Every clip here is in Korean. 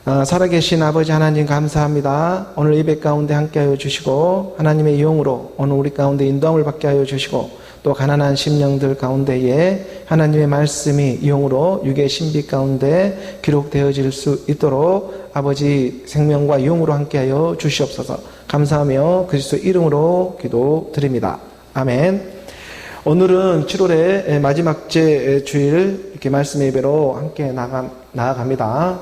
살아계신 아버지 하나님 감사합니다. 오늘 예배 가운데 함께하여 주시고 하나님의 이용으로 오늘 우리 가운데 인도함을 받게 하여 주시고 또 가난한 심령들 가운데에 하나님의 말씀이 이용으로 육의 신비 가운데 기록되어질 수 있도록 아버지 생명과 이용으로 함께하여 주시옵소서. 감사하며 그리스도 이름으로 기도드립니다. 아멘. 오늘은 7월의 마지막 주일 이렇게 말씀 예배로 함께 나아갑니다.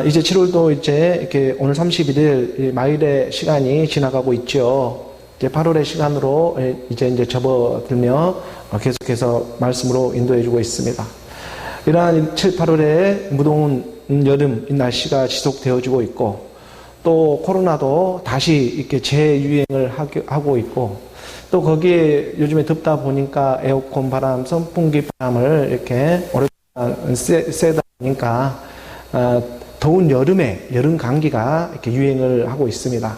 이제 7월도 이렇게 오늘 31일 마일의 시간이 지나가고 있죠. 이제 8월의 시간으로 이제 접어들며 계속해서 말씀으로 인도해주고 있습니다. 이러한 7, 8월의 무더운 여름 날씨가 지속되어지고 있고 또 코로나도 다시 이렇게 재유행을 하고 있고 또 거기에 요즘에 덥다 보니까 에어컨 바람, 선풍기 바람을 이렇게 오랫동안 쐬다 보니까 더운 여름에 여름 감기가 이렇게 유행을 하고 있습니다.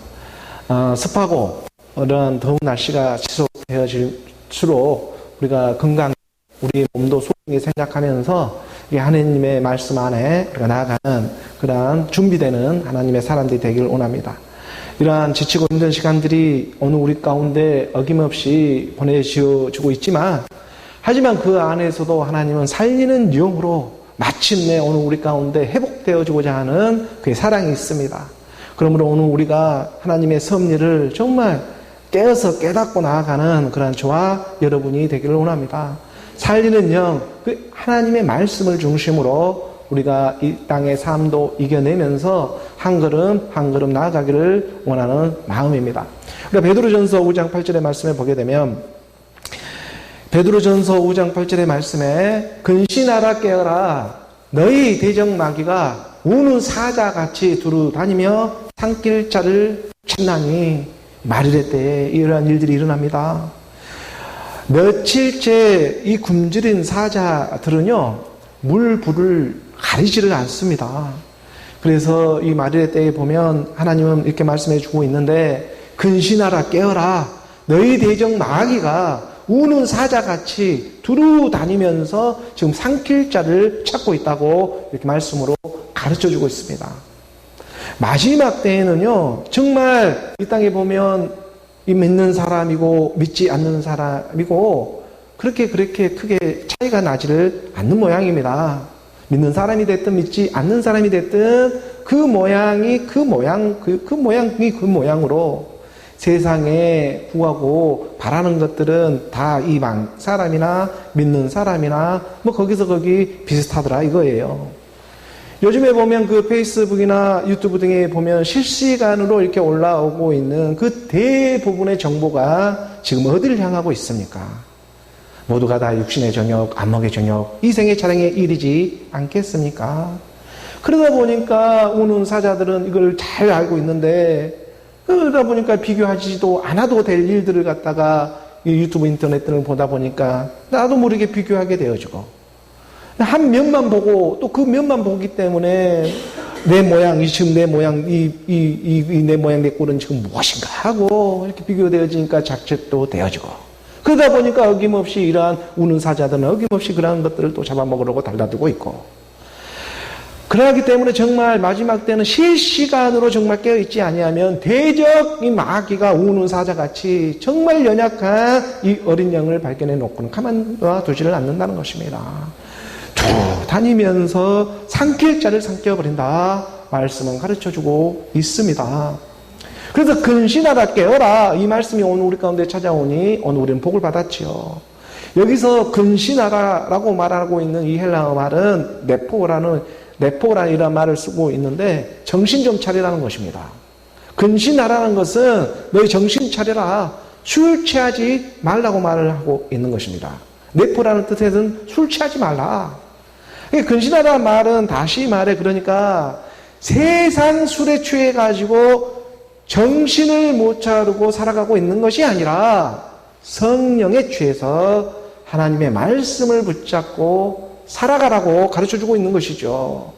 습하고 이런 더운 날씨가 지속되어질수록 우리가 건강, 우리 몸도 소중히 생각하면서 하나님의 말씀 안에 나아가는 그러한 준비되는 하나님의 사람들이 되기를 원합니다. 이러한 지치고 힘든 시간들이 오늘 우리 가운데 어김없이 보내주고 있지만 하지만 그 안에서도 하나님은 살리는 영으로 마침내 오늘 우리 가운데 회복되어지고자 하는 그의 사랑이 있습니다. 그러므로 오늘 우리가 하나님의 섭리를 정말 깨어서 깨닫고 나아가는 그런 저와 여러분이 되기를 원합니다. 살리는 영, 그 하나님의 말씀을 중심으로 우리가 이 땅의 삶도 이겨내면서 한 걸음 한 걸음 나아가기를 원하는 마음입니다. 우리가 베드로전서 5장 8절의 말씀을 보게 되면 베드로전서 5장 8절의 말씀에 근신하라 깨어라 너희 대적 마귀가 우는 사자같이 두루 다니며 산길 자를 찾나니 말일의 때에 이러한 일들이 일어납니다. 며칠째 이 굶주린 사자들은요 물불을 가리지를 않습니다. 그래서 이 말일의 때에 보면 하나님은 이렇게 말씀해 주고 있는데 근신하라 깨어라 너희 대적 마귀가 우는 사자같이 두루 다니면서 지금 산길자를 찾고 있다고 이렇게 말씀으로 가르쳐주고 있습니다. 마지막 때에는요 정말 이 땅에 보면 이 믿는 사람이고 믿지 않는 사람이고 그렇게 크게 차이가 나지를 않는 모양입니다. 믿는 사람이 됐든 믿지 않는 사람이 됐든 그 모양이 그 모양으로 세상에 구하고 바라는 것들은 다 이방 사람이나 믿는 사람이나 거기서 거기 비슷하더라 이거예요. 요즘에 보면 그 페이스북이나 유튜브 등에 보면 실시간으로 이렇게 올라오고 있는 그 대부분의 정보가 지금 어디를 향하고 있습니까? 모두가 다 육신의 정욕, 안목의 정욕, 이생의 차량의 일이지 않겠습니까? 그러다 보니까 우는 사자들은 이걸 잘 알고 있는데 그러다 보니까 비교하지도 않아도 될 일들을 갖다가 유튜브 인터넷 등을 보다 보니까 나도 모르게 비교하게 되어지고 한 면만 보고 또 그 면만 보기 때문에 내 모양, 지금 내 모양, 내 모양, 내 꼴은 지금 무엇인가 하고 이렇게 비교되어지니까 작책도 되어지고 그러다 보니까 어김없이 이러한 우는 사자들은 어김없이 그러한 것들을 또 잡아먹으려고 달라들고 있고 그러기 때문에 정말 마지막 때는 실시간으로 정말 깨어있지 아니하면 대적 이 마귀가 우는 사자같이 정말 연약한 이 어린 양을 발견해 놓고는 가만둬 두지를 않는다는 것입니다. 쭉 다니면서 산길자를 삼켜버린다 말씀은 가르쳐주고 있습니다. 그래서 근신하라 깨어라 이 말씀이 오늘 우리 가운데 찾아오니 오늘 우리는 복을 받았지요. 여기서 근신하라라고 말하고 있는 이 헬라어 말은 네포라는 말을 쓰고 있는데 정신 좀 차리라는 것입니다. 근신하라는 것은 너희 정신 차려라 술 취하지 말라고 말을 하고 있는 것입니다. 네포라는 뜻에는 술 취하지 말라. 근신하라는 말은 다시 말해 그러니까 세상 술에 취해가지고 정신을 못 차리고 살아가고 있는 것이 아니라 성령에 취해서 하나님의 말씀을 붙잡고 살아가라고 가르쳐주고 있는 것이죠.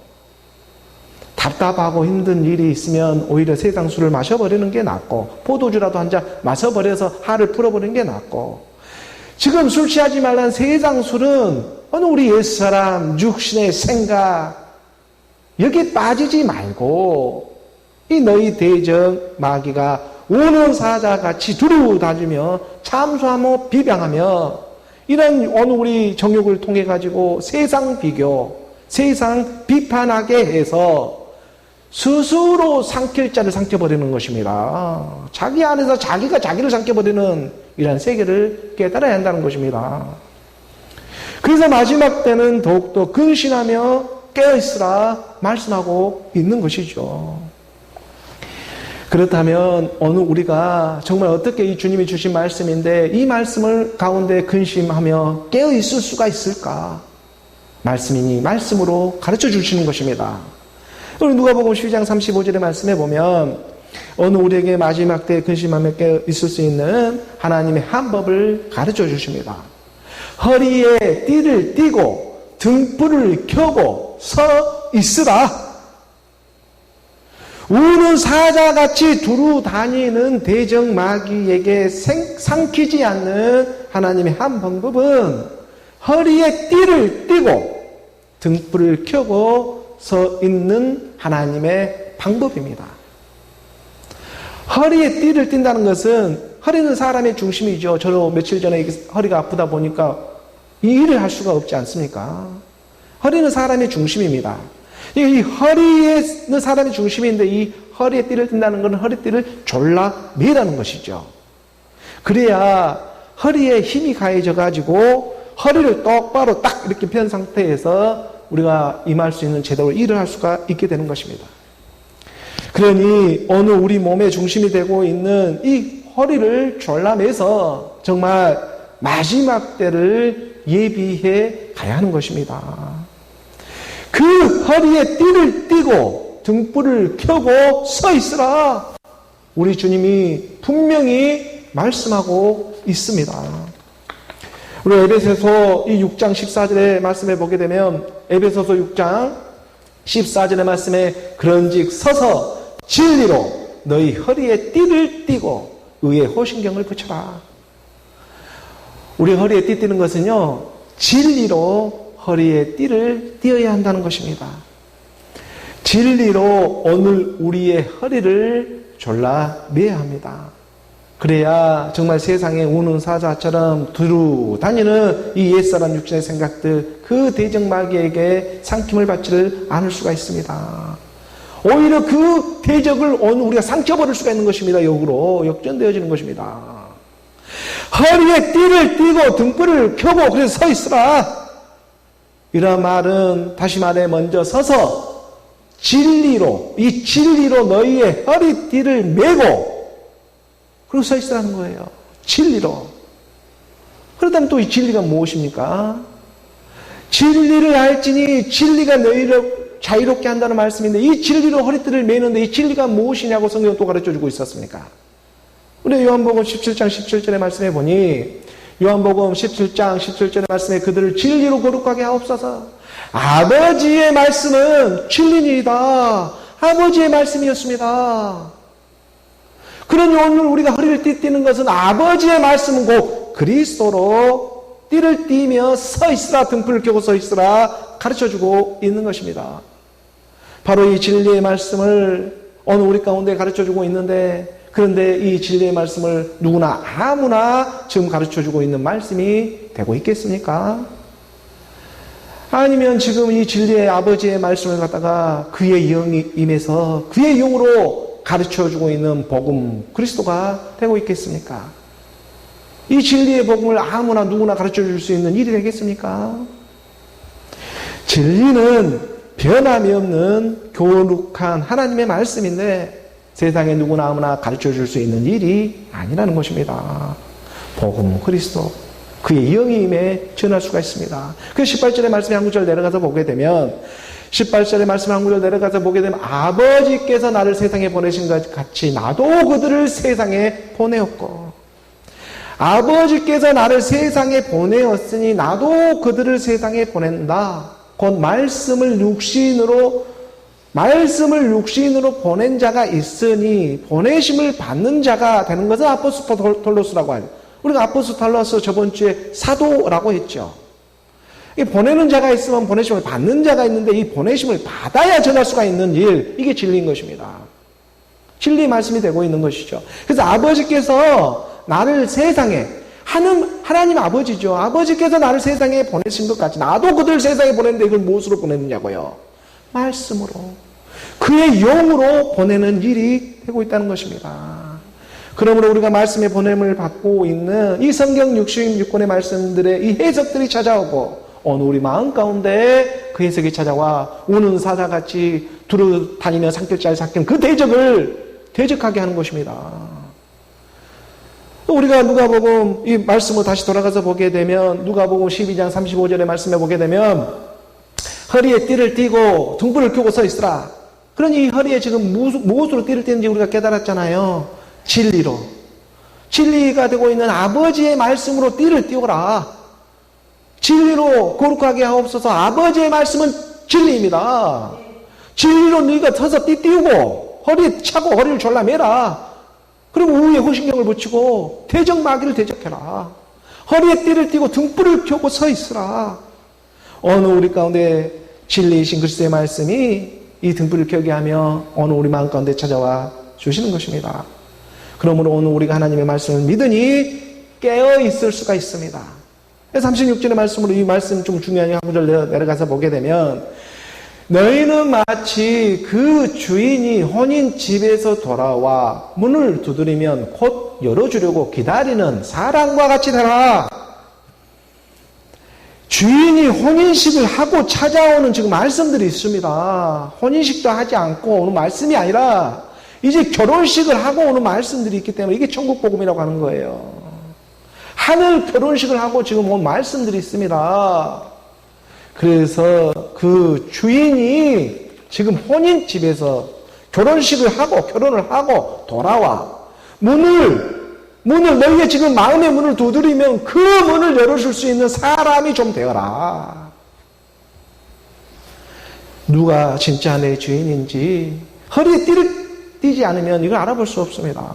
답답하고 힘든 일이 있으면 오히려 세상 술을 마셔버리는 게 낫고 포도주라도 한 잔 마셔버려서 화를 풀어버리는 게 낫고 지금 술 취하지 말라는 세상 술은 어느 우리 옛사람 육신의 생각 여기에 빠지지 말고 이 너희 대적 마귀가 우는 사자같이 두루 다니며 참수하며 비방하며 이런 오늘 우리 정욕을 통해 가지고 세상 비교, 세상 비판하게 해서 스스로 삼킬 자를 삼켜버리는 것입니다. 자기 안에서 자기가 자기를 삼켜버리는 이런 세계를 깨달아야 한다는 것입니다. 그래서 마지막 때는 더욱더 근신하며 깨어있으라 말씀하고 있는 것이죠. 그렇다면 오늘 우리가 정말 어떻게 이 주님이 주신 말씀인데 이 말씀을 가운데 근심하며 깨어있을 수가 있을까? 말씀이니 말씀으로 가르쳐 주시는 것입니다. 우리 누가복음 12장 35절의 말씀에 보면 오늘 우리에게 마지막 때에 근심하며 깨어있을 수 있는 하나님의 한 법을 가르쳐 주십니다. 허리에 띠를 띠고 등불을 켜고 서 있으라. 우는 사자같이 두루 다니는 대적 마귀에게 삼키지 않는 하나님의 한 방법은 허리에 띠를 띠고 등불을 켜고 서 있는 하나님의 방법입니다. 허리에 띠를 띈다는 것은 허리는 사람의 중심이죠. 저도 며칠 전에 허리가 아프다 보니까 이 일을 할 수가 없지 않습니까? 허리는 사람의 중심입니다. 이 허리에는 사람의 중심인데 이 허리에 띠를 띈다는 것은 허리띠를 졸라 매라는 것이죠. 그래야 허리에 힘이 가해져 가지고 허리를 똑바로 딱 이렇게 편 상태에서 우리가 임할 수 있는 제대로 일을 할 수가 있게 되는 것입니다. 그러니 오늘 우리 몸의 중심이 되고 있는 이 허리를 졸라 매서 정말 마지막 때를 예비해 가야 하는 것입니다. 그 허리에 띠를 띠고 등불을 켜고 서 있으라. 우리 주님이 분명히 말씀하고 있습니다. 우리 에베소서 이 6장 14절의 말씀에 보게 되면 에베소서 6장 14절의 말씀에 그런즉 서서 진리로 너희 허리에 띠를 띠고 의의 호신경을 붙여라. 우리 허리에 띠 띠는 것은요, 진리로 허리에 띠를 띠어야 한다는 것입니다. 진리로 오늘 우리의 허리를 졸라 매야 합니다. 그래야 정말 세상에 우는 사자처럼 두루 다니는 이 옛사람 육신의 생각들, 그 대적 마귀에게 상킴을 받지를 않을 수가 있습니다. 오히려 그 대적을 오늘 우리가 상처버릴 수가 있는 것입니다. 역전되어지는 것입니다. 허리에 띠를 띠고 등불을 켜고 그래서 서 있으라. 이런 말은 다시 말해 먼저 서서 진리로, 이 진리로 너희의 허리띠를 메고 그리고 서 있으라는 거예요. 진리로. 그렇다면 또 이 진리가 무엇입니까? 진리를 알지니 진리가 너희를 자유롭게 한다는 말씀인데 이 진리로 허리띠를 매는데 이 진리가 무엇이냐고 성경은 또 가르쳐주고 있었습니까? 우리 요한복음 17장 17절의 말씀에 보니 요한복음 17장 17절의 말씀에 그들을 진리로 거룩하게 하옵소서. 아버지의 말씀은 진리니이다. 아버지의 말씀이었습니다. 그러니 오늘 우리가 허리를 띠는 것은 아버지의 말씀은 곧 그리스도로 띠를 띠며 서 있으라, 등불을 켜고 서 있으라 가르쳐주고 있는 것입니다. 바로 이 진리의 말씀을 오늘 우리 가운데 가르쳐주고 있는데, 그런데 이 진리의 말씀을 누구나 아무나 지금 가르쳐주고 있는 말씀이 되고 있겠습니까? 아니면 지금 이 진리의 아버지의 말씀을 갖다가 그의 영이 임해서 그의 영으로 가르쳐주고 있는 복음 그리스도가 되고 있겠습니까? 이 진리의 복음을 아무나 누구나 가르쳐줄 수 있는 일이 되겠습니까? 진리는 변함이 없는 교룩한 하나님의 말씀인데 세상에 누구나 아무나 가르쳐줄 수 있는 일이 아니라는 것입니다. 복음 그리스도, 그의 영이 임해 전할 수가 있습니다. 그 18절의 말씀에 한 구절 내려가서 보게 되면 18절의 말씀 한 구절 내려가서 보게 되면 아버지께서 나를 세상에 보내신 것 같이 나도 그들을 세상에 보내었고, 아버지께서 나를 세상에 보내었으니 나도 그들을 세상에 보낸다. 곧 말씀을 육신으로 보낸 자가 있으니 보내심을 받는 자가 되는 것은 아포스톨로스라고 하죠. 우리가 아포스톨로스 저번 주에 사도라고 했죠. 이 보내는 자가 있으면 보내심을 받는 자가 있는데 이 보내심을 받아야 전할 수가 있는 일, 이게 진리인 것입니다. 진리 말씀이 되고 있는 것이죠. 그래서 아버지께서 나를 세상에, 하나님 아버지죠. 아버지께서 나를 세상에 보내신 것 같이 나도 그들 세상에 보냈는데 이걸 무엇으로 보냈느냐고요? 말씀으로. 그의 영으로 보내는 일이 되고 있다는 것입니다. 그러므로 우리가 말씀의 보냄을 받고 있는 이 성경 66권의 말씀들의 이 해석들이 찾아오고 어느 우리 마음 가운데 그 해석이 찾아와 우는 사자같이 두루 다니며 산길자를 삭힌 그 대적을 대적하게 하는 것입니다. 우리가 누가복음 이 말씀을 다시 돌아가서 보게 되면 누가복음 12장 35절의 말씀에 보게 되면 허리에 띠를 띠고 등불을 켜고 서 있으라. 그러니 이 허리에 지금 무엇으로 띠를 띠는지 우리가 깨달았잖아요. 진리로. 진리가 되고 있는 아버지의 말씀으로 띠를 띠우라. 진리로 거룩하게 하옵소서. 아버지의 말씀은 진리입니다. 진리로 너희가 서서 띠 띠우고 허리에 차고 허리를 졸라매라. 그리고 우위에 호신경을 붙이고 대적 마귀를 대적해라. 허리에 띠를 띠고 등불을 켜고 서 있으라. 어느 우리 가운데 진리이신 그리스도의 말씀이 이 등불을 켜게 하며 어느 우리 마음 가운데 찾아와 주시는 것입니다. 그러므로 오늘 우리가 하나님의 말씀을 믿으니 깨어 있을 수가 있습니다. 36절의 말씀으로 이 말씀 좀 중요한 한 구절 내려가서 보게 되면 너희는 마치 그 주인이 혼인 집에서 돌아와 문을 두드리면 곧 열어주려고 기다리는 사람과 같이 되라. 주인이 혼인식을 하고 찾아오는 지금 말씀들이 있습니다. 혼인식도 하지 않고 오는 말씀이 아니라 이제 결혼식을 하고 오는 말씀들이 있기 때문에 이게 천국복음이라고 하는 거예요. 하늘 결혼식을 하고 지금 온 말씀들이 있습니다. 그래서 그 주인이 지금 혼인집에서 결혼식을 하고 결혼을 하고 돌아와 문을 너희가 지금 마음의 문을 두드리면 그 문을 열어줄 수 있는 사람이 좀 되어라. 누가 진짜 내 주인인지 허리에 띠를 띠지 않으면 이걸 알아볼 수 없습니다.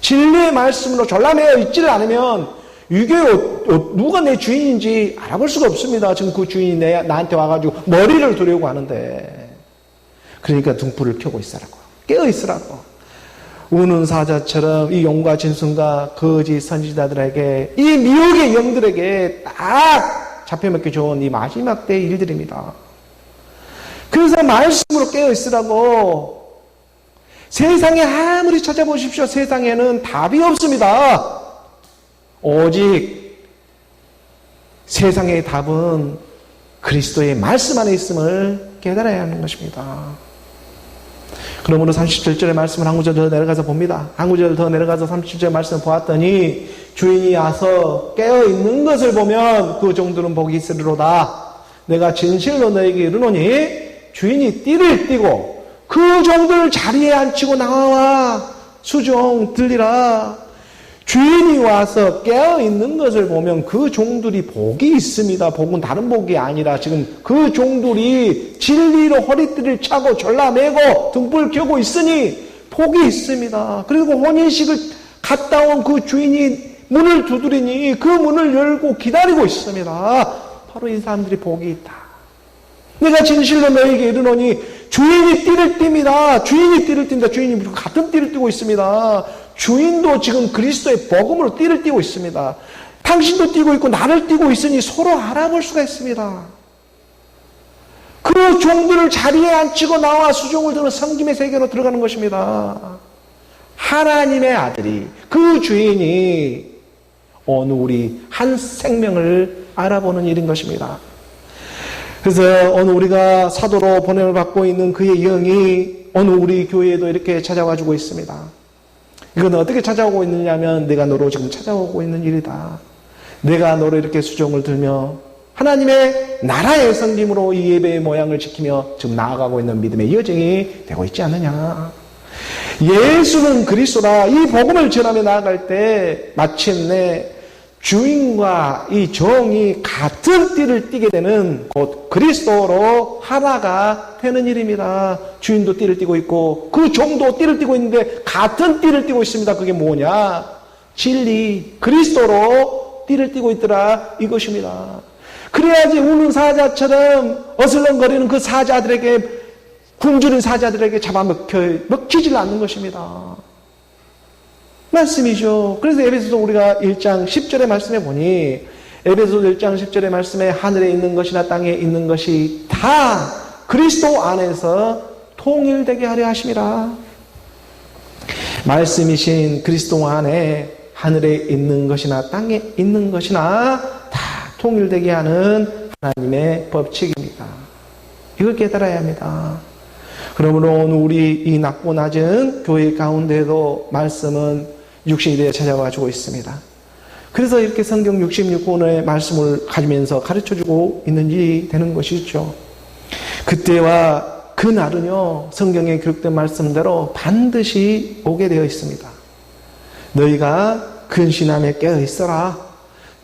진리의 말씀으로 졸라매어 있지를 않으면 이게 누가 내 주인인지 알아볼 수가 없습니다. 지금 그 주인이 나한테 와가지고 머리를 두려고 하는데 그러니까 등불을 켜고 있으라고 깨어 있으라고 우는 사자처럼 이 용과 진순과 거짓 선지자들에게 이 미혹의 영들에게 딱 잡혀먹기 좋은 이 마지막 때의 일들입니다. 그래서 말씀으로 깨어 있으라고. 세상에 아무리 찾아보십시오. 세상에는 답이 없습니다. 오직 세상의 답은 그리스도의 말씀 안에 있음을 깨달아야 하는 것입니다. 그러므로 37절의 말씀을 한 구절 더 내려가서 봅니다. 한 구절 더 내려가서 37절의 말씀을 보았더니 주인이 와서 깨어있는 것을 보면 그 종들은 복이 있으리로다. 내가 진실로 너에게 이르노니 주인이 띠를 띠고 그 종들 자리에 앉히고 나와 수종 들리라. 주인이 와서 깨어있는 것을 보면 그 종들이 복이 있습니다. 복은 다른 복이 아니라 지금 그 종들이 진리로 허리띠를 차고 졸라매고 등불 켜고 있으니 복이 있습니다. 그리고 혼인식을 갔다 온 그 주인이 문을 두드리니 그 문을 열고 기다리고 있습니다. 바로 이 사람들이 복이 있다. 내가 진실로 너에게 이르노니 주인이 띠를 띱니다. 주인이 띠를 띈다. 주인이 같은 띠를 띠고 있습니다. 주인도 지금 그리스도의 복음으로 띠를 띠고 있습니다. 당신도 띠고 있고 나를 띠고 있으니 서로 알아볼 수가 있습니다. 그 종들을 자리에 앉히고 나와 수종을 드는 섬김의 세계로 들어가는 것입니다. 하나님의 아들이 그 주인이 어느 우리 한 생명을 알아보는 일인 것입니다. 그래서 어느 우리가 사도로 보냄을 받고 있는 그의 영이 어느 우리 교회에도 이렇게 찾아와주고 있습니다. 이건 어떻게 찾아오고 있느냐면 내가 너로 지금 찾아오고 있는 일이다. 내가 너로 이렇게 수종을 들며 하나님의 나라의 섬김으로 이 예배의 모양을 지키며 지금 나아가고 있는 믿음의 여정이 되고 있지 않느냐. 예수는 그리스도라. 이 복음을 전하며 나아갈 때 마침내 주인과 이 종이 같은 띠를 띠게 되는 곧 그리스도로 하나가 되는 일입니다. 주인도 띠를 띠고 있고 그 종도 띠를 띠고 있는데 같은 띠를 띠고 있습니다. 그게 뭐냐? 진리, 그리스도로 띠를 띠고 있더라 이것입니다. 그래야지 우는 사자처럼 어슬렁거리는 그 사자들에게, 굶주린 사자들에게 먹히질 않는 것입니다. 말씀이죠. 그래서 에베소서 우리가 1장 10절의 말씀에 보니, 에베소서 1장 10절의 말씀에 하늘에 있는 것이나 땅에 있는 것이 다 그리스도 안에서 통일되게 하려 하심이라. 말씀이신 그리스도 안에 하늘에 있는 것이나 땅에 있는 것이나 다 통일되게 하는 하나님의 법칙입니다. 이걸 깨달아야 합니다. 그러므로 오늘 우리 이 낮고 낮은 교회 가운데도 말씀은 육신이 되어 찾아와주고 있습니다. 그래서 이렇게 성경 66권의 말씀을 가지면서 가르쳐주고 있는 일이 되는 것이죠. 그때와 그날은요, 성경에 기록된 말씀대로 반드시 오게 되어 있습니다. 너희가 근신함에 깨어 있어라.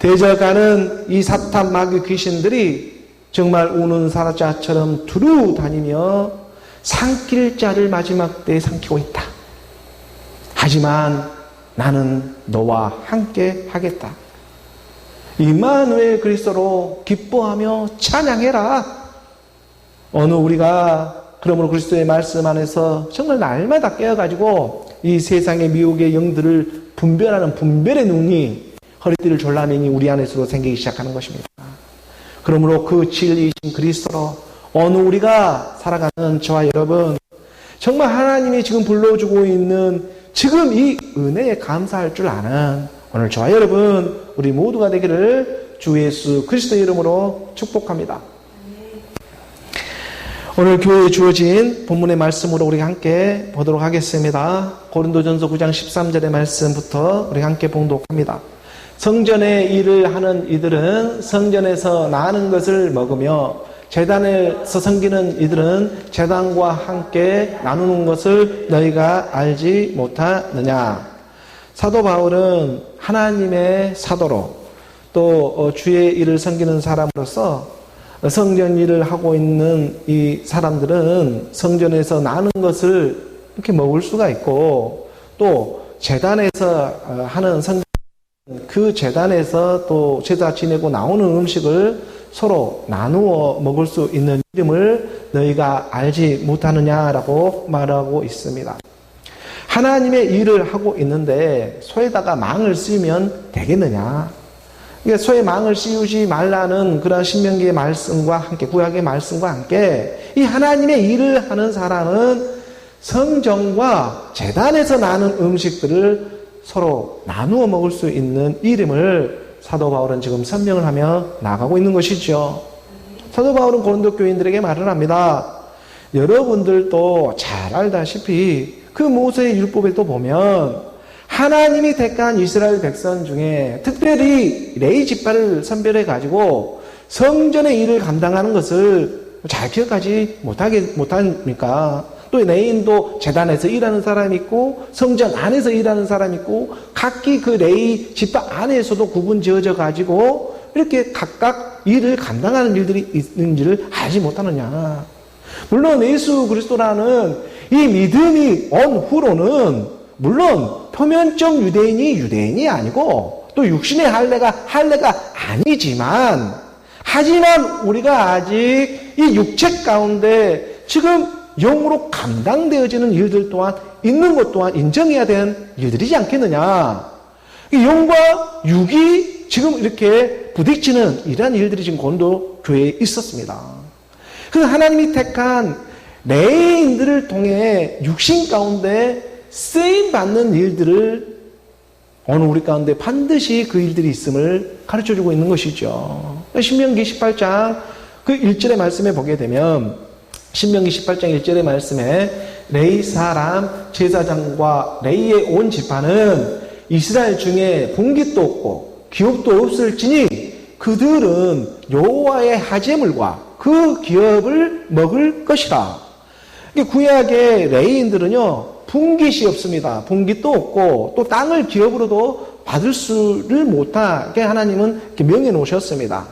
대적하는 이 사탄 마귀 귀신들이 정말 우는 사자처럼 두루 다니며 삼킬 자를 마지막 때에 삼키고 있다. 하지만 나는 너와 함께 하겠다. 임마누엘 그리스도로 기뻐하며 찬양해라. 어느 우리가 그러므로 그리스도의 말씀 안에서 정말 날마다 깨어가지고 이 세상의 미혹의 영들을 분별하는 분별의 눈이 허리띠를 졸라매니 우리 안에서도 생기기 시작하는 것입니다. 그러므로 그 진리이신 그리스도로 어느 우리가 살아가는 저와 여러분, 정말 하나님이 지금 불러주고 있는 지금 이 은혜에 감사할 줄 아는 오늘 저와 여러분 우리 모두가 되기를 주 예수 그리스도의 이름으로 축복합니다. 오늘 교회에 주어진 본문의 말씀으로 우리 함께 보도록 하겠습니다. 고린도전서 9장 13절의 말씀부터 우리 함께 봉독합니다. 성전의 일을 하는 이들은 성전에서 나는 것을 먹으며 제단에서 섬기는 이들은 제단과 함께 나누는 것을 너희가 알지 못하느냐. 사도 바울은 하나님의 사도로 또 주의 일을 섬기는 사람으로서 성전 일을 하고 있는 이 사람들은 성전에서 나는 것을 이렇게 먹을 수가 있고, 또 제단에서 하는 성전, 그 제단에서 또 제사 지내고 나오는 음식을 서로 나누어 먹을 수 있는 이름을 너희가 알지 못하느냐라고 말하고 있습니다. 하나님의 일을 하고 있는데 소에다가 망을 씌우면 되겠느냐? 소에 망을 씌우지 말라는 그런 신명기의 말씀과 함께, 구약의 말씀과 함께 이 하나님의 일을 하는 사람은 성전과 제단에서 나는 음식들을 서로 나누어 먹을 수 있는 이름을 사도 바울은 지금 설명을 하며 나가고 있는 것이죠. 사도 바울은 고린도 교인들에게 말을 합니다. 여러분들도 잘 알다시피 그 모세의 율법에도 보면 하나님이 택한 이스라엘 백성 중에 특별히 레위 지파를 선별해 가지고 성전의 일을 감당하는 것을 잘 기억하지 못합니까? 또 레위인도 제단에서 일하는 사람이 있고 성전 안에서 일하는 사람이 있고 각기 그 레위 지파 안에서도 구분 지어져 가지고 이렇게 각각 일을 감당하는 일들이 있는지를 알지 못하느냐. 물론 예수 그리스도라는 이 믿음이 온 후로는 물론 표면적 유대인이 아니고 또 육신의 할례가 아니지만, 하지만 우리가 아직 이 육체 가운데 지금 영으로 감당되어지는 일들 또한 있는 것 또한 인정해야 되는 일들이지 않겠느냐. 이 영과 육이 지금 이렇게 부딪히는 이러한 일들이 지금 고린도 교회에 있었습니다. 그래서 하나님이 택한 레위인들을 통해 육신 가운데 쓰임받는 일들을 오늘 우리 가운데 반드시 그 일들이 있음을 가르쳐주고 있는 것이죠. 신명기 18장 그 1절의 말씀에 보게 되면, 신명기 18장 1절의 말씀에 레위 사람 제사장과 레위의 온 지파는 이스라엘 중에 분깃도 없고 기업도 없을지니 그들은 여호와의 하제물과 그 기업을 먹을 것이라. 구약의 레위인들은요 분깃이 없습니다. 분깃도 없고 또 땅을 기업으로도 받을 수를 못하게 하나님은 이렇게 명해 놓으셨습니다.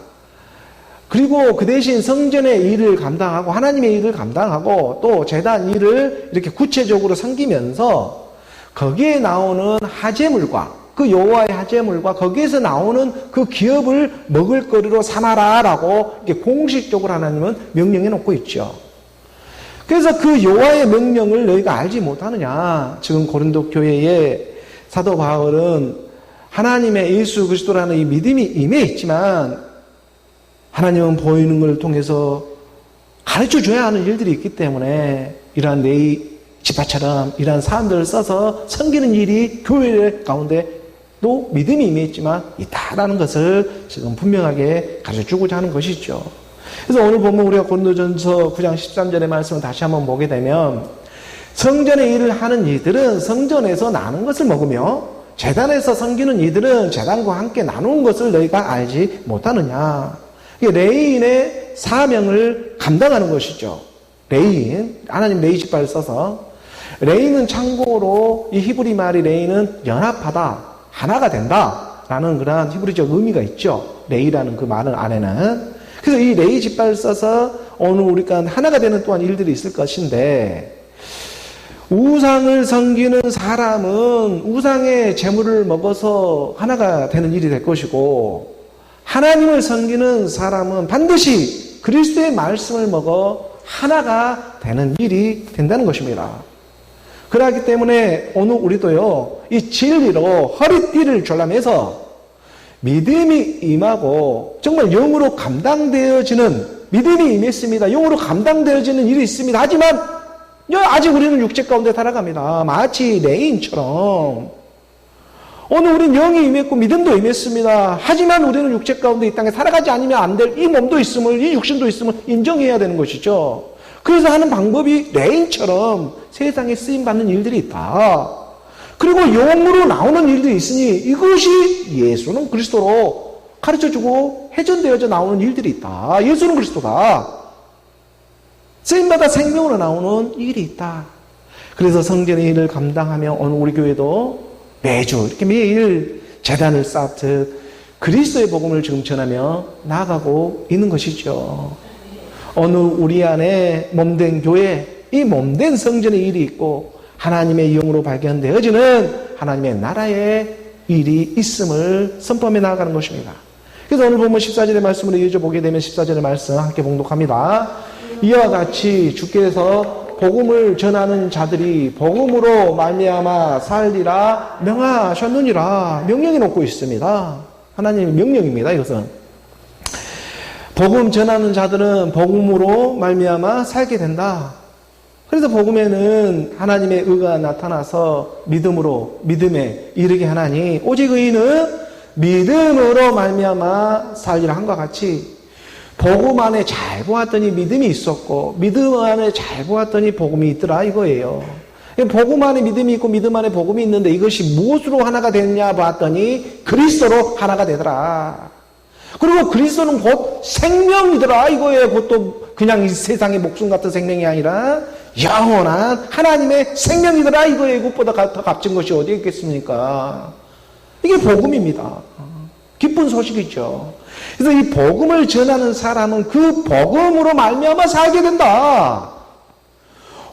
그리고 그 대신 성전의 일을 감당하고 하나님의 일을 감당하고 또 제단 일을 이렇게 구체적으로 섬기면서 거기에 나오는 하제물과 그 여호와의 화제물과 거기에서 나오는 그 기업을 먹을 거리로 삼아라라고 이렇게 공식적으로 하나님은 명령해 놓고 있죠. 그래서 그 여호와의 명령을 너희가 알지 못하느냐. 지금 고린도 교회에 사도 바울은 하나님의 예수 그리스도라는 이 믿음이 임해 있지만 하나님은 보이는 걸 통해서 가르쳐줘야 하는 일들이 있기 때문에 이러한 내 지파처럼 이러한 사람들을 써서 섬기는 일이 교회 가운데도 믿음이 임해 있지만 있다라는 것을 지금 분명하게 가르쳐주고자 하는 것이죠. 그래서 오늘 보면 우리가 고린도전서 9장 13절의 말씀을 다시 한번 보게 되면 성전의 일을 하는 이들은 성전에서 나눈 것을 먹으며 제단에서 섬기는 이들은 제단과 함께 나누는 것을 너희가 알지 못하느냐. 이게 레위인의 사명을 감당하는 것이죠. 레위인, 하나님 레위 지파를 써서 레위는 참고로 이 히브리 말이 레위는 연합하다, 하나가 된다라는 그러한 히브리적 의미가 있죠. 레위라는 그 말 안에는. 그래서 이 레위 지파를 써서 오늘 우리가 하나가 되는 또한 일들이 있을 것인데 우상을 섬기는 사람은 우상의 재물을 먹어서 하나가 되는 일이 될 것이고 하나님을 섬기는 사람은 반드시 그리스도의 말씀을 먹어 하나가 되는 일이 된다는 것입니다. 그렇기 때문에 오늘 우리도요, 이 진리로 허리띠를 졸라매서 믿음이 임하고 정말 영으로 감당되어지는 믿음이 임했습니다. 영으로 감당되어지는 일이 있습니다. 하지만 아직 우리는 육체 가운데 살아갑니다. 마치 레인처럼 오늘 우리는 영이 임했고 믿음도 임했습니다. 하지만 우리는 육체 가운데 이 땅에 살아가지 않으면 안 될 이 몸도 있음을, 이 육신도 있음을 인정해야 되는 것이죠. 그래서 하는 방법이 레인처럼 세상에 쓰임받는 일들이 있다. 그리고 영으로 나오는 일들이 있으니 이것이 예수는 그리스도로 가르쳐주고 회전되어져 나오는 일들이 있다. 예수는 그리스도다. 쓰임받아 생명으로 나오는 일이 있다. 그래서 성전의 일을 감당하며 오늘 우리 교회도 매주 이렇게 매일 제단을 쌓듯 그리스도의 복음을 지금 전하며 나아가고 있는 것이죠. 어느 우리 안에 몸된 교회, 이 몸된 성전의 일이 있고 하나님의 영으로 발견되어지는 하나님의 나라의 일이 있음을 선포하며 나아가는 것입니다. 그래서 오늘 보면 14절의 말씀으로 이어져 보게 되면 14절의 말씀 함께 봉독합니다. 이와 같이 주께서 복음을 전하는 자들이 복음으로 말미암아 살리라 명하셨느니라. 명령해 놓고 있습니다. 하나님의 명령입니다. 이것은 복음 전하는 자들은 복음으로 말미암아 살게 된다. 그래서 복음에는 하나님의 의가 나타나서 믿음에 이르게 하나니 오직 의인은 믿음으로 말미암아 살리라 한과 같이 복음 안에 잘 보았더니 믿음이 있었고 믿음 안에 잘 보았더니 복음이 있더라 이거예요. 복음 안에 믿음이 있고 믿음 안에 복음이 있는데 이것이 무엇으로 하나가 됐냐 봤더니 그리스도로 하나가 되더라. 그리고 그리스도는 곧 생명이더라 이거예요. 그것도 그냥 이 세상의 목숨 같은 생명이 아니라 영원한 하나님의 생명이더라 이거예요. 그것보다 더 값진 것이 어디 있겠습니까? 이게 복음입니다. 기쁜 소식이죠. 그래서 이 복음을 전하는 사람은 그 복음으로 말미암아 살게 된다.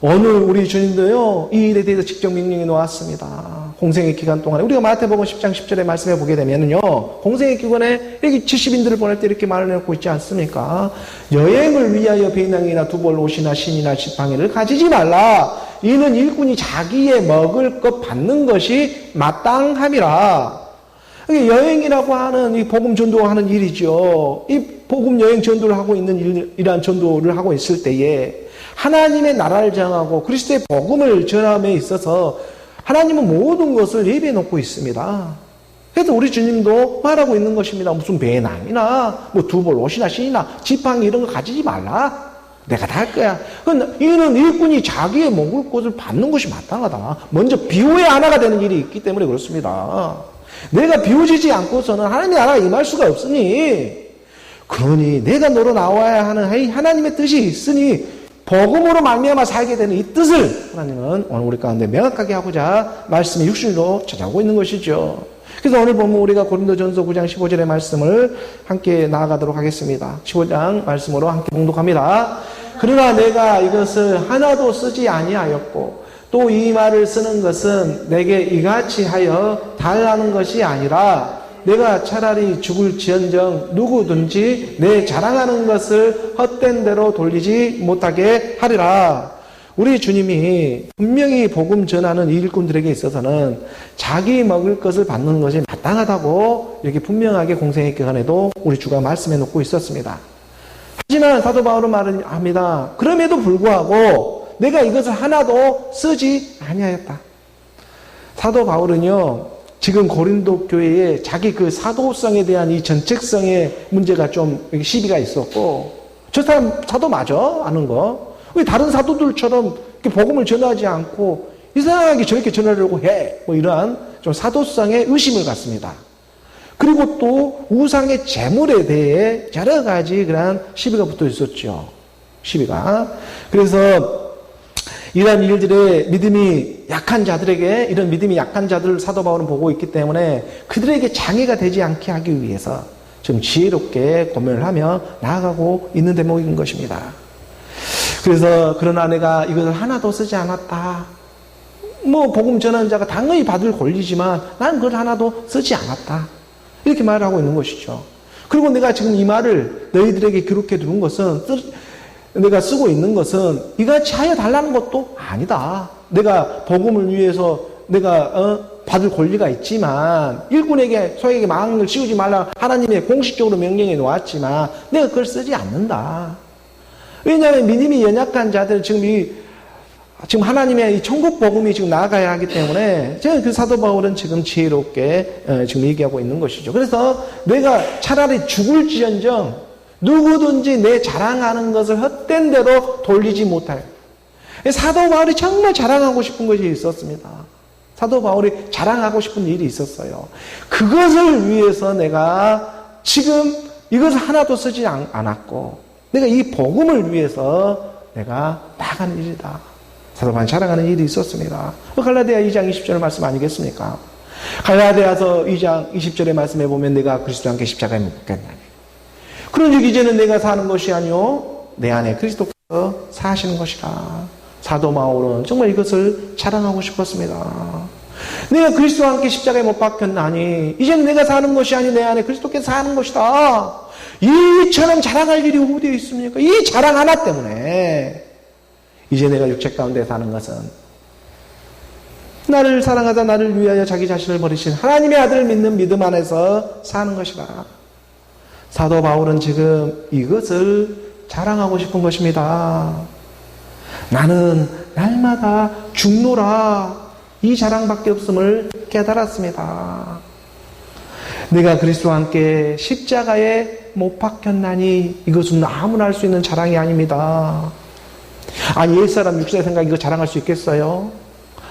오늘 우리 주님도요 이 일에 대해서 직접 명령해 놓았습니다. 공생의 기간 동안에 우리가 마태복음 10장 10절의 말씀에 보게 되면요 공생의 기간에 여기 70인들을 보낼 때 이렇게 말을 해놓고 있지 않습니까? 여행을 위하여 배낭이나 두벌 옷이나 신이나 지팡이를 가지지 말라. 이는 일꾼이 자기의 먹을 것 받는 것이 마땅함이라. 여행이라고 하는 이 복음 전도하는 일이죠. 이 복음 여행 전도를 하고 있는 이러한 전도를 하고 있을 때에 하나님의 나라를 정하고 그리스도의 복음을 전함에 있어서 하나님은 모든 것을 예비해 놓고 있습니다. 그래서 우리 주님도 말하고 있는 것입니다. 무슨 배낭이나 뭐 두벌 옷이나 신이나 지팡이 이런 거 가지지 말라. 내가 다 할 거야. 이는 일꾼이 자기의 먹을 것을 받는 것이 마땅하다. 먼저 비유의 하나가 되는 일이 있기 때문에 그렇습니다. 내가 비워지지 않고서는 하나님의 나라가 임할 수가 없으니 그러니 내가 너로 나와야 하는 하나님의 뜻이 있으니 복음으로 말미암아 살게 되는 이 뜻을 하나님은 오늘 우리 가운데 명확하게 하고자 말씀의 육신으로 찾아오고 있는 것이죠. 그래서 오늘 보면 우리가 고린도전서 9장 15절의 말씀을 함께 나아가도록 하겠습니다. 15장 말씀으로 함께 봉독합니다. 그러나 내가 이것을 하나도 쓰지 아니하였고 또 이 말을 쓰는 것은 내게 이같이 하여 달라는 것이 아니라 내가 차라리 죽을지언정 누구든지 내 자랑하는 것을 헛된 대로 돌리지 못하게 하리라. 우리 주님이 분명히 복음 전하는 일꾼들에게 있어서는 자기 먹을 것을 받는 것이 마땅하다고 이렇게 분명하게 공생애교관에도 우리 주가 말씀해 놓고 있었습니다. 하지만 사도 바울은 말합니다. 그럼에도 불구하고 내가 이것을 하나도 쓰지 아니하였다. 사도 바울은요, 지금 고린도 교회에 자기 그 사도성에 대한 이 정책성의 문제가 좀 시비가 있었고, 저 사람 사도 맞아? 아는 거. 왜 다른 사도들처럼 복음을 전하지 않고 이상하게 저렇게 전하려고 해? 뭐 이러한 좀 사도성의 의심을 갖습니다. 그리고 또 우상의 재물에 대해 여러 가지 그런 시비가 붙어 있었죠. 시비가. 그래서 이러한 일들에 믿음이 약한 자들에게, 이런 믿음이 약한 자들을 사도 바울은 보고 있기 때문에 그들에게 장애가 되지 않게 하기 위해서 좀 지혜롭게 고민을 하며 나아가고 있는 대목인 것입니다. 그래서 그러나 내가 이것을 하나도 쓰지 않았다. 뭐 복음 전하는 자가 당연히 받을 권리지만 나는 그걸 하나도 쓰지 않았다. 이렇게 말을 하고 있는 것이죠. 그리고 내가 지금 이 말을 너희들에게 기록해 두는 것은, 내가 쓰고 있는 것은 이같이 하여 달라는 것도 아니다. 내가 복음을 위해서 내가 받을 권리가 있지만, 일꾼에게 소에게 망을 씌우지 말라 하나님의 공식적으로 명령해 놓았지만 내가 그걸 쓰지 않는다. 왜냐하면 믿음이 연약한 자들, 지금 하나님의 이 천국 복음이 지금 나아가야 하기 때문에 제가 그 사도 바울은 지금 지혜롭게 지금 얘기하고 있는 것이죠. 그래서 내가 차라리 죽을지언정 누구든지 내 자랑하는 것을 헛된 대로 돌리지 못할. 사도 바울이 정말 자랑하고 싶은 것이 있었습니다. 사도 바울이 자랑하고 싶은 일이 있었어요. 그것을 위해서 내가 지금 이것을 하나도 쓰지 않았고 내가 이 복음을 위해서 내가 나가는 일이다. 사도 바울이 자랑하는 일이 있었습니다. 갈라디아 2장 20절 말씀 아니겠습니까? 갈라디아서 2장 20절의 말씀에 보면 내가 그리스도와 함께 십자가에 못 박혔나니 그런즉 이제는 내가 사는 것이 아니요 내 안에 그리스도께서 사시는 것이라. 사도 바울은 정말 이것을 자랑하고 싶었습니다. 내가 그리스도와 함께 십자가에 못 박혔나니 이제는 내가 사는 것이 아니 내 안에 그리스도께서 사는 것이다. 이처럼 자랑할 일이 어디에 있습니까? 이 자랑 하나 때문에 이제 내가 육체 가운데 사는 것은 나를 사랑하다 나를 위하여 자기 자신을 버리신 하나님의 아들을 믿는 믿음 안에서 사는 것이다. 사도 바울은 지금 이것을 자랑하고 싶은 것입니다. 나는 날마다 죽노라. 이 자랑밖에 없음을 깨달았습니다. 내가 그리스도와 함께 십자가에 못 박혔나니 이것은 아무나 할 수 있는 자랑이 아닙니다. 아니 옛사람 육신의 생각 이거 자랑할 수 있겠어요?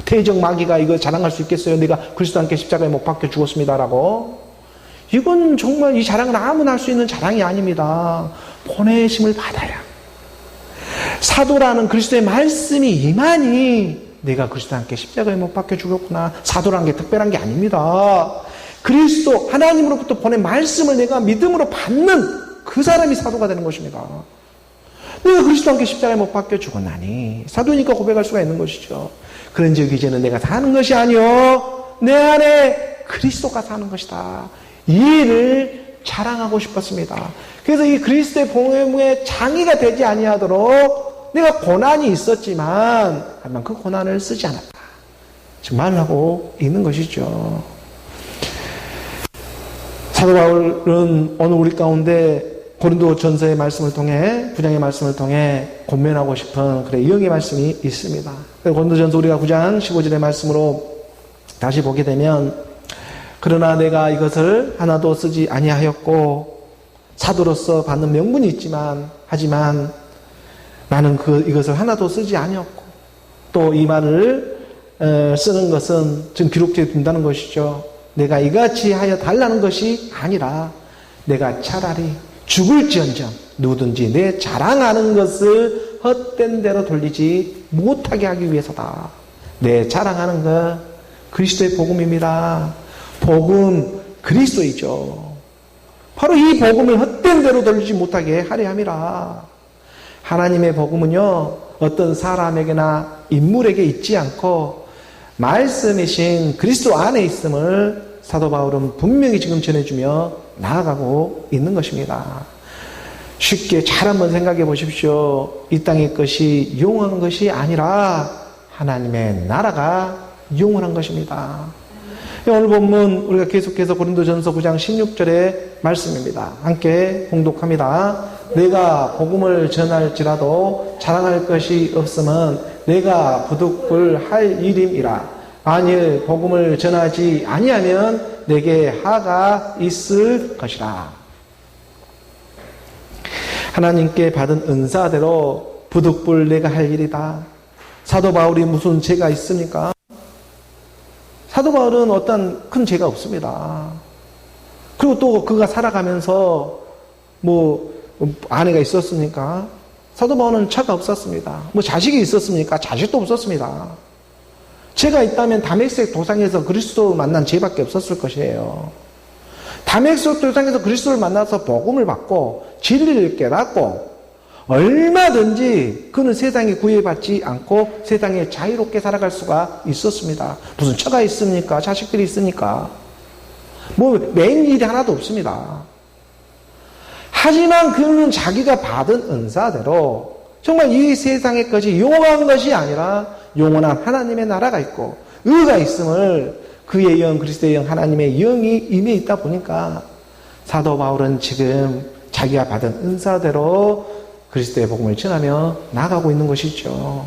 태적 마귀가 이거 자랑할 수 있겠어요? 내가 그리스도와 함께 십자가에 못 박혀 죽었습니다라고? 이건 정말 이 자랑은 아무나 할 수 있는 자랑이 아닙니다. 보내심을 받아야. 사도라는 그리스도의 말씀이 임하니 내가 그리스도와 함께 십자가에 못 박혀 죽었구나. 사도라는 게 특별한 게 아닙니다. 그리스도 하나님으로부터 보낸 말씀을 내가 믿음으로 받는 그 사람이 사도가 되는 것입니다. 내가 그리스도와 함께 십자가에 못 박혀 죽었나니 사도니까 고백할 수가 있는 것이죠. 그런즉 이제는 내가 사는 것이 아니요 내 안에 그리스도가 사는 것이다. 이 일을 자랑하고 싶었습니다. 그래서 이 그리스도의 복음에 장애가 되지 아니하도록 내가 고난이 있었지만 하지만 그 고난을 쓰지 않았다. 지금 말을 하고 있는 것이죠. 사도 바울은 오늘 우리 가운데 고린도 전서의 말씀을 통해 9장의 말씀을 통해 권면하고 싶은 그런 이영의 말씀이 있습니다. 고린도 전서 우리가 9장 15절의 말씀으로 다시 보게 되면 그러나 내가 이것을 하나도 쓰지 아니하였고 사도로서 받는 명분이 있지만 하지만 나는 이것을 하나도 쓰지 아니었고 또 이 말을 쓰는 것은 지금 기록되어 둔다는 것이죠. 내가 이같이 하여 달라는 것이 아니라 내가 차라리 죽을지언정 누구든지 내 자랑하는 것을 헛된 대로 돌리지 못하게 하기 위해서다. 내 자랑하는 것 그리스도의 복음입니다. 복음 그리스도이죠. 바로 이 복음을 헛된 대로 돌리지 못하게 하려 함이라. 하나님의 복음은요 어떤 사람에게나 인물에게 있지 않고 말씀이신 그리스도 안에 있음을 사도 바울은 분명히 지금 전해주며 나아가고 있는 것입니다. 쉽게 잘 한번 생각해 보십시오. 이 땅의 것이 영원한 것이 아니라 하나님의 나라가 영원한 것입니다. 오늘 본문 우리가 계속해서 고린도전서 9장 16절의 말씀입니다. 함께 봉독합니다. 내가 복음을 전할지라도 자랑할 것이 없으면 내가 부득불할 일임이라. 만일 복음을 전하지 아니하면 내게 하가 있을 것이라. 하나님께 받은 은사대로 부득불 내가 할 일이다. 사도 바울이 무슨 죄가 있습니까? 사도 바울은 어떤 큰 죄가 없습니다. 그리고 또 그가 살아가면서 아내가 있었습니까? 사도 바울은 차가 없었습니다. 자식이 있었습니까? 자식도 없었습니다. 죄가 있다면 다메섹 도상에서 그리스도를 만난 죄밖에 없었을 것이에요. 다메섹 도상에서 그리스도를 만나서 복음을 받고 진리를 깨닫고 얼마든지 그는 세상에 구애받지 않고 세상에 자유롭게 살아갈 수가 있었습니다. 무슨 처가 있습니까? 자식들이 있습니까? 메인 일이 하나도 없습니다. 하지만 그는 자기가 받은 은사대로 정말 이 세상의 것이 영원한 것이 아니라 영원한 하나님의 나라가 있고 의가 있음을 그의 영, 그리스도의 영, 하나님의 영이 임해 있다 보니까 사도 바울은 지금 자기가 받은 은사대로 그리스도의 복음을 전하며 나아가고 있는 것이죠.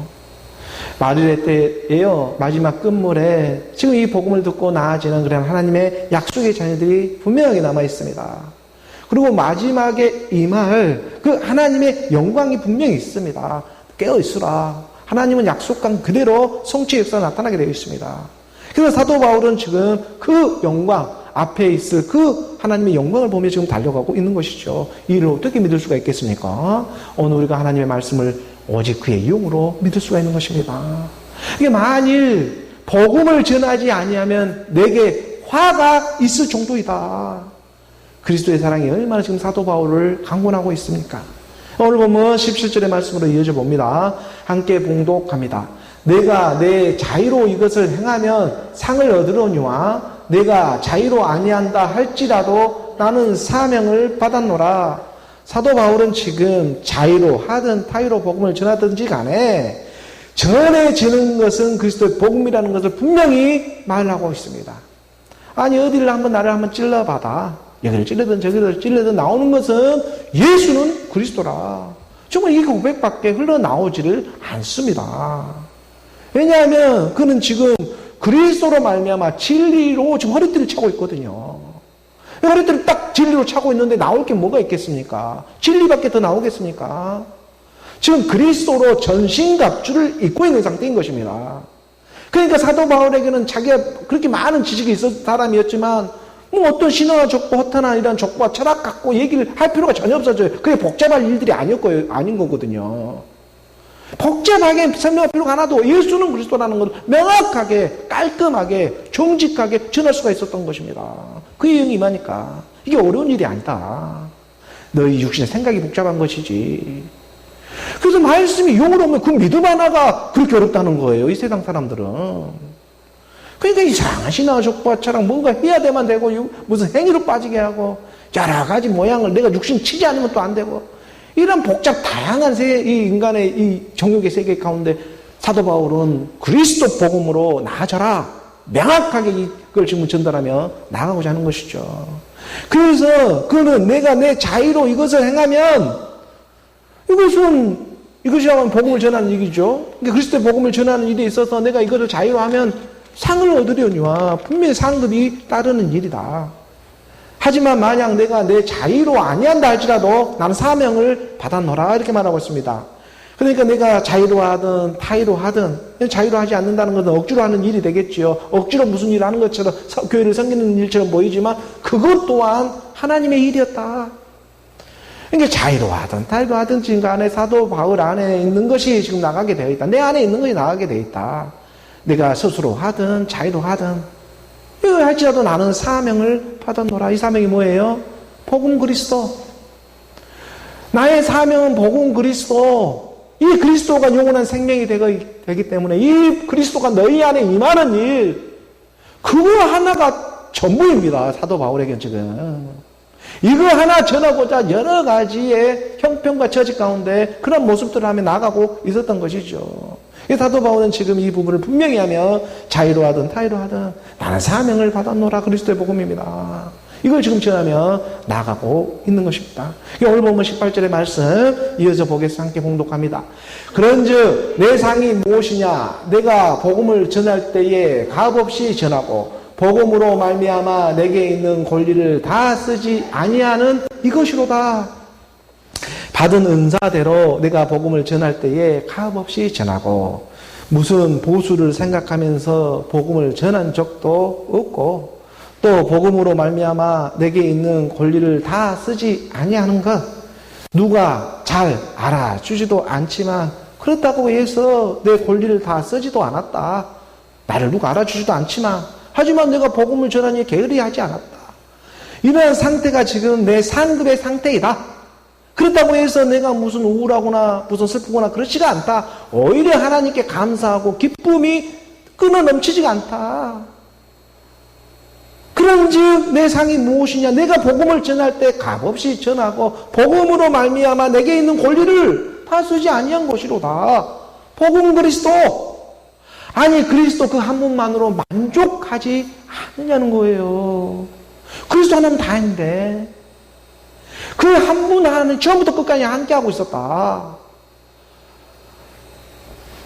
마리레 때에요. 마지막 끝물에 지금 이 복음을 듣고 나아지는 그런 하나님의 약속의 자녀들이 분명하게 남아 있습니다. 그리고 마지막에 임할 그 하나님의 영광이 분명히 있습니다. 깨어 있으라. 하나님은 약속한 그대로 성취의 역사가 나타나게 되어 있습니다. 그래서 사도 바울은 지금 그 영광, 앞에 있을 그 하나님의 영광을 보며 지금 달려가고 있는 것이죠. 이를 어떻게 믿을 수가 있겠습니까? 오늘 우리가 하나님의 말씀을 오직 그의 영으로 믿을 수가 있는 것입니다. 이게 만일 복음을 전하지 아니하면 내게 화가 있을 정도이다. 그리스도의 사랑이 얼마나 지금 사도 바울을 강권하고 있습니까? 오늘 보면 17절의 말씀으로 이어져 봅니다. 함께 봉독합니다. 내가 내 자유로 이것을 행하면 상을 얻으려니와 내가 자유로 아니한다 할지라도 나는 사명을 받았노라. 사도 바울은 지금 자유로 하든 타유로 복음을 전하든지 간에 전해지는 것은 그리스도의 복음이라는 것을 분명히 말하고 있습니다. 아니 어디를 한번 나를 한번 찔러봐다. 여기를 찔르든 저기를 찔르든 나오는 것은 예수는 그리스도라. 정말 이 고백밖에 흘러나오지를 않습니다. 왜냐하면 그는 지금 그리스도로 말미암아 진리로 지금 허리띠를 차고 있거든요. 허리띠를 딱 진리로 차고 있는데 나올 게 뭐가 있겠습니까? 진리밖에 더 나오겠습니까? 지금 그리스도로 전신갑주를 입고 있는 상태인 것입니다. 그러니까 사도 바울에게는 자기가 그렇게 많은 지식이 있었던 사람이었지만 어떤 신화와 족보, 허탄한 이런 족보와 철학 갖고 얘기를 할 필요가 전혀 없어져요. 그게 복잡할 일들이 아닌 거거든요. 복잡하게 설명할 필요가 하나도 예수는 그리스도라는 걸 명확하게 깔끔하게 정직하게 전할 수가 있었던 것입니다. 그의 영이 임하니까 이게 어려운 일이 아니다. 너희 육신의 생각이 복잡한 것이지. 그래서 말씀이 영으로 오면 그 믿음 하나가 그렇게 어렵다는 거예요. 이 세상 사람들은. 그러니까 이상한 신화 족보처럼 뭔가 해야 되만 되고 무슨 행위로 빠지게 하고 여러 가지 모양을 내가 육신 치지 않으면 또 안 되고 이런 복잡 다양한 이 인간의 이 정욕의 세계 가운데 사도 바울은 그리스도 복음으로 나아져라 명확하게 이걸 지금 전달하며 나아가고자 하는 것이죠. 그래서 그는 내가 내 자유로 이것을 행하면 이것이야말로 복음을 전하는 일이죠. 그러니까 그리스도의 복음을 전하는 일에 있어서 내가 이것을 자유로 하면 상을 얻으려니와 분명히 상급이 따르는 일이다. 하지만 만약 내가 내 자유로 아니한다 할지라도 나는 사명을 받았노라 이렇게 말하고 있습니다. 그러니까 내가 자유로 하든 타유로 하든 자유로 하지 않는다는 것은 억지로 하는 일이 되겠지요. 억지로 무슨 일을 하는 것처럼 교회를 섬기는 일처럼 보이지만 그것 또한 하나님의 일이었다. 그러니까 자유로 하든 타유로 하든 지금 안에 사도 바울 안에 있는 것이 지금 나가게 되어 있다. 내 안에 있는 것이 나가게 되어 있다. 내가 스스로 하든 자유로 하든 이거 할지라도 나는 사명을 받았노라. 이 사명이 뭐예요? 복음 그리스도. 나의 사명은 복음 그리스도. 이 그리스도가 영원한 생명이 되기 때문에 이 그리스도가 너희 안에 임하는 일, 그거 하나가 전부입니다. 사도 바울에게는 지금. 이거 하나 전하고자 여러 가지의 형편과 처지 가운데 그런 모습들을 하며 나가고 있었던 것이죠. 사도 바울은 지금 이 부분을 분명히 하며 자유로 하든 타유로 하든 나는 사명을 받았노라 그리스도의 복음입니다. 이걸 지금 전하며 나가고 있는 것입니다. 오늘 보면 18절의 말씀 이어서 보겠습니다. 함께 봉독합니다. 그런즉 내 상이 무엇이냐? 내가 복음을 전할 때에 값없이 전하고 복음으로 말미암아 내게 있는 권리를 다 쓰지 아니하는 이것이로다. 받은 은사대로 내가 복음을 전할 때에 값없이 전하고 무슨 보수를 생각하면서 복음을 전한 적도 없고 또 복음으로 말미암아 내게 있는 권리를 다 쓰지 아니하는 것, 누가 잘 알아주지도 않지만 그렇다고 해서 내 권리를 다 쓰지도 않았다. 나를 누가 알아주지도 않지만 하지만 내가 복음을 전하니 게으리하지 않았다. 이러한 상태가 지금 내 상급의 상태이다. 그렇다고 해서 내가 무슨 우울하거나 무슨 슬프거나 그렇지가 않다. 오히려 하나님께 감사하고 기쁨이 끊어 넘치지가 않다. 그런즉 내 상이 무엇이냐? 내가 복음을 전할 때 값없이 전하고 복음으로 말미암아 내게 있는 권리를 다 쓰지 아니한 것이로다. 복음 그리스도. 아니 그리스도 그 한 분만으로 만족하지 않느냐는 거예요. 그리스도 하나는 다인데 그 한 분 하나는 처음부터 끝까지 함께하고 있었다.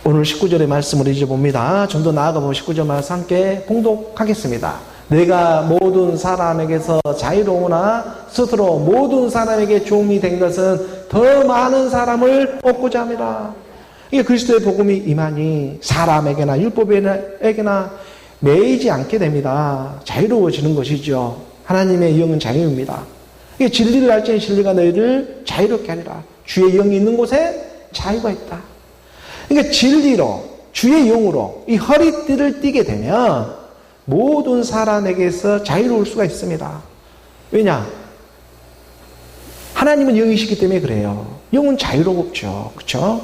오늘 19절의 말씀을 이제 봅니다. 좀 더 나아가 보면 19절 말씀 함께 봉독하겠습니다. 내가 모든 사람에게서 자유로우나 스스로 모든 사람에게 종이 된 것은 더 많은 사람을 얻고자 함이라. 이게 그리스도의 복음이 임하니 사람에게나 율법에게나 매이지 않게 됩니다. 자유로워지는 것이죠. 하나님의 영은 자유입니다. 이게 진리를 알지니 진리가 너희를 자유롭게 하리라. 주의 영이 있는 곳에 자유가 있다. 그러니까 진리로 주의 영으로 이 허리띠를 띠게 되면 모든 사람에게서 자유로울 수가 있습니다. 왜냐? 하나님은 영이시기 때문에 그래요. 영은 자유롭죠. 그렇죠?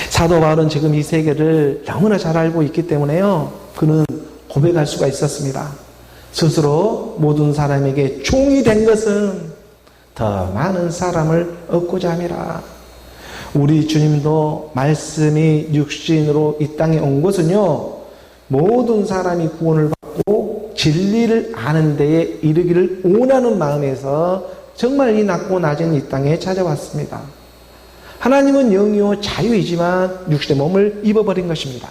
사도 바울은 지금 이 세계를 너무나 잘 알고 있기 때문에요. 그는 고백할 수가 있었습니다. 스스로 모든 사람에게 종이 된 것은 더 많은 사람을 얻고자 함이라. 우리 주님도 말씀이 육신으로 이 땅에 온 것은요, 모든 사람이 구원을 받고 진리를 아는 데에 이르기를 원하는 마음에서 정말 이 낮고 낮은 이 땅에 찾아왔습니다. 하나님은 영이요 자유이지만 육신의 몸을 입어버린 것입니다.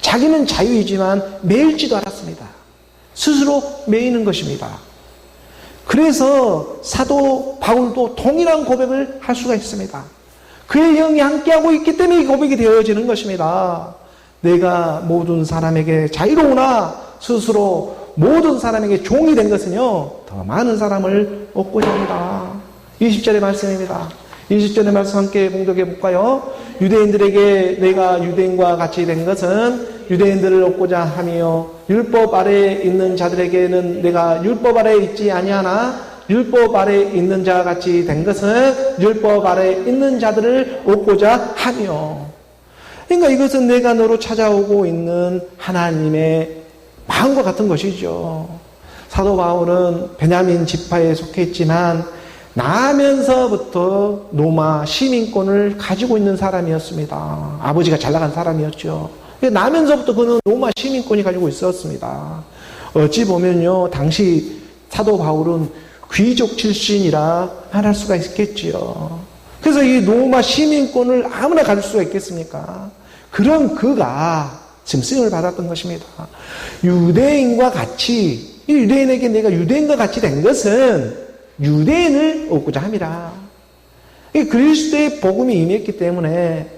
자기는 자유이지만 매일지도 않았습니다. 스스로 매이는 것입니다. 그래서 사도 바울도 동일한 고백을 할 수가 있습니다. 그의 영이 함께하고 있기 때문에 이 고백이 되어지는 것입니다. 내가 모든 사람에게 자유로우나 스스로 모든 사람에게 종이 된 것은요, 더 많은 사람을 얻고자 합니다. 20절의 말씀입니다. 20절의 말씀 함께 봉독해 볼까요? 유대인들에게 내가 유대인과 같이 된 것은 유대인들을 얻고자 하며 율법 아래에 있는 자들에게는 내가 율법 아래에 있지 아니하나 율법 아래에 있는 자와 같이 된 것은 율법 아래에 있는 자들을 얻고자 하며. 그러니까 이것은 내가 너로 찾아오고 있는 하나님의 마음과 같은 것이죠. 사도 바울은 베냐민 지파에 속해 있지만 나면서부터 로마 시민권을 가지고 있는 사람이었습니다. 아버지가 잘 나간 사람이었죠. 나면서부터 그는 로마 시민권이 가지고 있었습니다. 어찌 보면요, 당시 사도 바울은 귀족 출신이라 말할 수가 있겠지요. 그래서 이 로마 시민권을 아무나 가질 수가 있겠습니까? 그런 그가 지금 쓰임을 받았던 것입니다. 유대인과 같이, 이 유대인에게 내가 유대인과 같이 된 것은 유대인을 얻고자 함이라. 이 그리스도의 복음이 임했기 때문에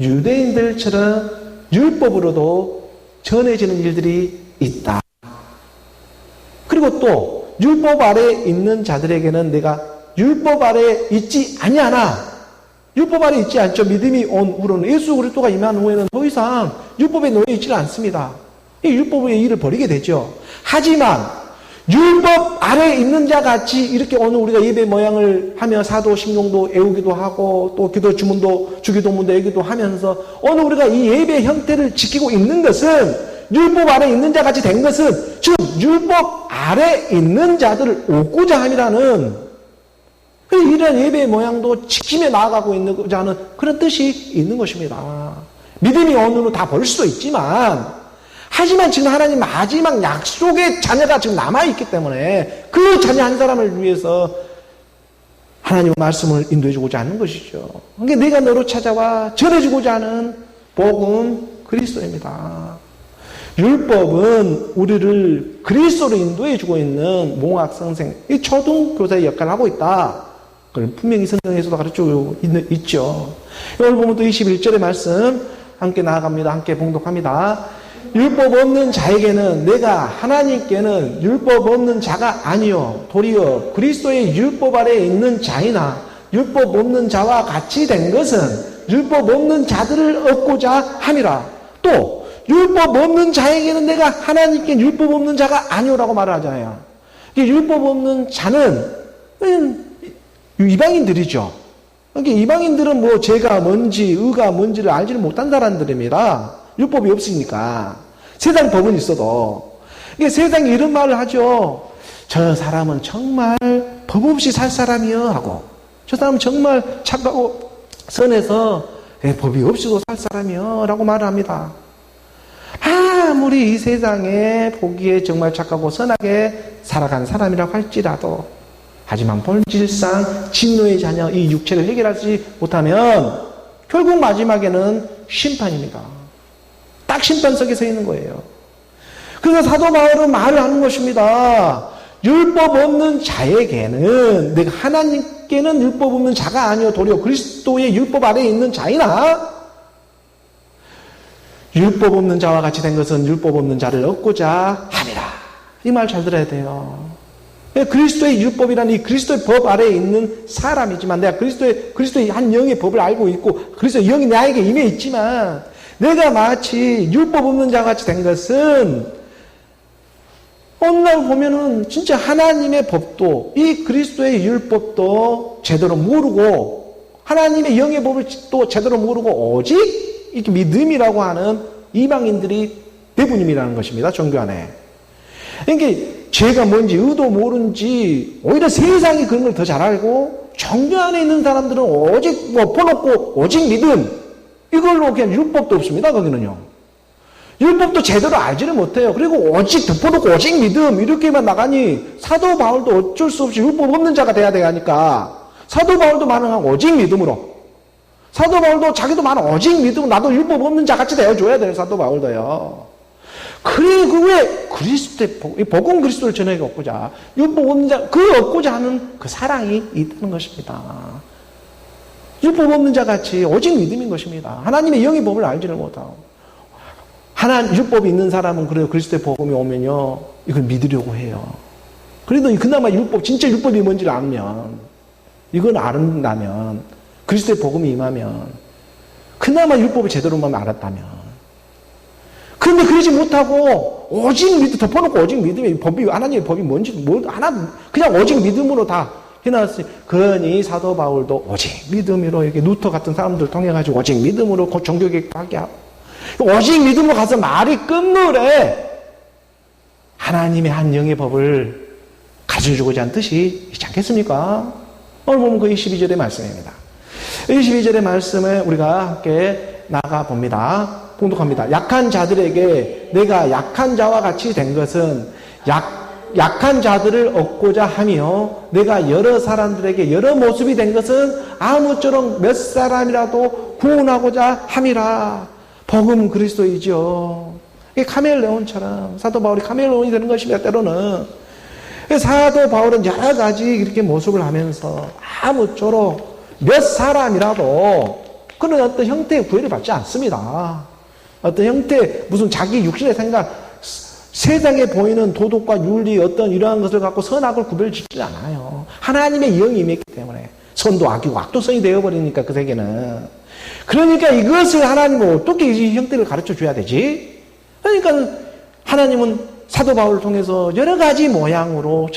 유대인들처럼 율법으로도 전해지는 일들이 있다. 그리고 또 율법 아래에 있는 자들에게는 내가 율법 아래에 있지 아니하나, 율법 아래에 있지 않죠. 믿음이 온 후로는 예수 그리스도가 임한 후에는 더 이상 율법에 놓여 있지를 않습니다. 이 율법의 일을 벌이게 되죠. 하지만 율법 아래에 있는 자 같이 이렇게 오늘 우리가 예배 모양을 하며 사도 신경도 애우기도 하고 또 기도 주문도 주기도문도 애기도 하면서 오늘 우리가 이 예배 형태를 지키고 있는 것은 율법 아래에 있는 자 같이 된 것은 즉 율법 아래에 있는 자들을 얻고자 함이라는 이런 예배 모양도 지키며 나아가고 있는고자 하는 그런 뜻이 있는 것입니다. 믿음이 오늘은 다 볼 수도 있지만 하지만 지금 하나님 마지막 약속의 자녀가 지금 남아있기 때문에 그 자녀 한 사람을 위해서 하나님의 말씀을 인도해주고자 하는 것이죠. 그러니까 내가 너로 찾아와 전해주고자 하는 복음 그리스도입니다. 율법은 우리를 그리스도로 인도해주고 있는 몽학 선생, 이 초등교사의 역할을 하고 있다. 그걸 분명히 성경에서도 가르치고 있죠. 오늘 보면 또 21절의 말씀 함께 나아갑니다. 함께 봉독합니다. 율법 없는 자에게는 내가 하나님께는 율법 없는 자가 아니요 도리어 그리스도의 율법 아래에 있는 자이나 율법 없는 자와 같이 된 것은 율법 없는 자들을 얻고자 함이라. 또 율법 없는 자에게는 내가 하나님께 율법 없는 자가 아니오라고 말을 하잖아요. 율법 없는 자는 이방인들이죠. 그러니까 이방인들은 뭐 죄가 뭔지 의가 뭔지를 알지를 못한 사람들입니다. 율법이 없으니까. 세상 법은 있어도. 그러니까 세상에 이런 말을 하죠. 저 사람은 정말 법 없이 살 사람이요 하고 저 사람은 정말 착하고 선해서 법이 없이도 살 사람이요 라고 말을 합니다. 아무리 이 세상에 보기에 정말 착하고 선하게 살아간 사람이라고 할지라도 하지만 본질상 진노의 자녀 이 육체를 해결하지 못하면 결국 마지막에는 심판입니다. 딱 심판석에 서 있는 거예요. 그래서 사도 바울은 말을 하는 것입니다. 율법 없는 자에게는 내가 하나님께는 율법 없는 자가 아니요 도리어 그리스도의 율법 아래에 있는 자이나 율법 없는 자와 같이 된 것은 율법 없는 자를 얻고자 함이라. 이 말 잘 들어야 돼요. 그리스도의 율법이라는 이 그리스도의 법 아래에 있는 사람이지만 내가 그리스도의 한 영의 법을 알고 있고 그리스도의 영이 나에게 임해 있지만 내가 마치 율법 없는 자 같이 된 것은 오늘 보면은 진짜 하나님의 법도 이 그리스도의 율법도 제대로 모르고 하나님의 영의 법을 또 제대로 모르고 오직 이렇게 믿음이라고 하는 이방인들이 대부분이라는 것입니다. 종교 안에. 그러니까 죄가 뭔지 의도 모른지 오히려 세상이 그런 걸 더 잘 알고 종교 안에 있는 사람들은 오직 뭐 퍼놓고 오직 믿음 이걸로 그냥 율법도 없습니다. 거기는요. 율법도 제대로 알지를 못해요. 그리고 오직 덮어놓고 오직 믿음 이렇게만 나가니 사도 바울도 어쩔 수 없이 율법 없는 자가 돼야 되니까 사도 바울도 말은 오직 믿음으로 사도 바울도 자기도 말은 오직 믿음으로 나도 율법 없는 자 같이 되어줘야 돼요. 사도 바울도요. 그래 그 왜 그리스도의 복음 그리스도를 전하게 얻고자 율법 없는 자 그 얻고자 하는 그 사랑이 있다는 것입니다. 율법 없는 자 같이 오직 믿음인 것입니다. 하나님의 영의 법을 알지를 못하고 율법이 있는 사람은 그래요. 그리스도의 복음이 오면요 이걸 믿으려고 해요. 그래도 그나마 진짜 율법이 뭔지를 알면 이건 알았다면 그리스도의 복음이 임하면 그나마 율법을 제대로만 알았다면 그런데 그러지 못하고 오직 믿음 덮어놓고 오직 믿음이 하나님의 법이 뭔지 그냥 오직 믿음으로 다 해놨으니 그러니 사도 바울도 오직 믿음으로 이렇게 루터 같은 사람들 통해 가지고 오직 믿음으로 종교개혁도 하게 하고 오직 믿음으로 가서 말이 끝물에 하나님의 한 영의 법을 가르쳐주고자 하는 뜻이 있지 않겠습니까? 오늘 보면 그 22절의 말씀입니다. 22절의 말씀을 우리가 함께 나가 봅니다. 봉독합니다. 약한 자들에게 내가 약한 자와 같이 된 것은 약한 자들을 얻고자 하며 내가 여러 사람들에게 여러 모습이 된 것은 아무쪼록 몇 사람이라도 구원하고자 함이라. 복음 그리스도이죠. 카멜레온처럼 사도 바울이 카멜레온이 되는 것입니다. 때로는 사도 바울은 여러 가지 이렇게 모습을 하면서 아무쪼록 몇 사람이라도 그런 어떤 형태의 구애를 받지 않습니다. 어떤 형태 무슨 자기 육신의 생각 세상에 보이는 도덕과 윤리 어떤 이러한 것을 갖고 선악을 구별짓지 않아요. 하나님의 영이 임했기 때문에 선도 악이고 악도 선이 되어버리니까 그 세계는. 그러니까 이것을 하나님은 어떻게 이 형태를 가르쳐 줘야 되지? 그러니까 하나님은 사도 바울을 통해서 여러 가지 모양으로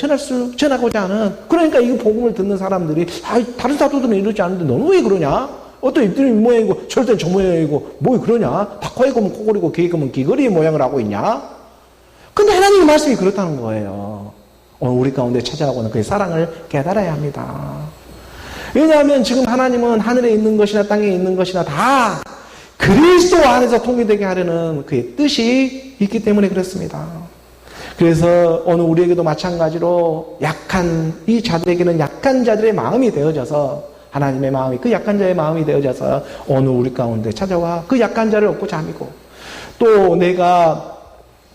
전하고자 하는, 그러니까 이 복음을 듣는 사람들이 다른 사도들은 이러지 않는데 너는 왜 그러냐? 어떤 입들이 모양이고 절대 저 모양이고 뭐 그러냐? 다 코에 보면 코골이고 귀에 보면 귀걸이의 모양을 하고 있냐? 근데 하나님의 말씀이 그렇다는 거예요. 오늘 우리 가운데 찾아오고는 그의 사랑을 깨달아야 합니다. 왜냐하면 지금 하나님은 하늘에 있는 것이나 땅에 있는 것이나 다 그리스도 안에서 통일되게 하려는 그의 뜻이 있기 때문에 그렇습니다. 그래서 오늘 우리에게도 마찬가지로 약한 이 자들에게는 약한 자들의 마음이 되어져서, 하나님의 마음이 그 약한 자의 마음이 되어져서 오늘 우리 가운데 찾아와 그 약한 자를 얻고 잠이고, 또 내가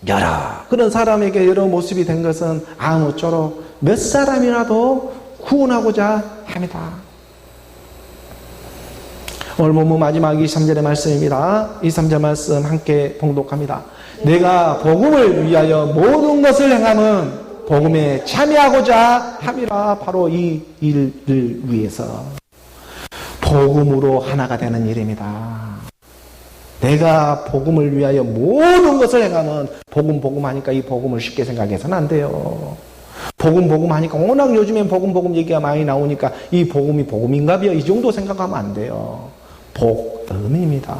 여러 그런 사람에게 여러 모습이 된 것은 아무쪼록 몇 사람이라도 구원하고자 합니다. 오늘 본문 마지막 23절의 말씀입니다. 23절 말씀 함께 봉독합니다. 내가 복음을 위하여 모든 것을 행함은 복음에 참여하고자 함이라. 바로 이 일을 위해서 복음으로 하나가 되는 일입니다. 내가 복음을 위하여 모든 것을 행하면, 복음 하니까 이 복음을 쉽게 생각해서는 안 돼요. 복음 하니까 워낙 요즘엔 복음 얘기가 많이 나오니까 이 복음이 복음인가벼 이 정도 생각하면 안 돼요. 복음입니다.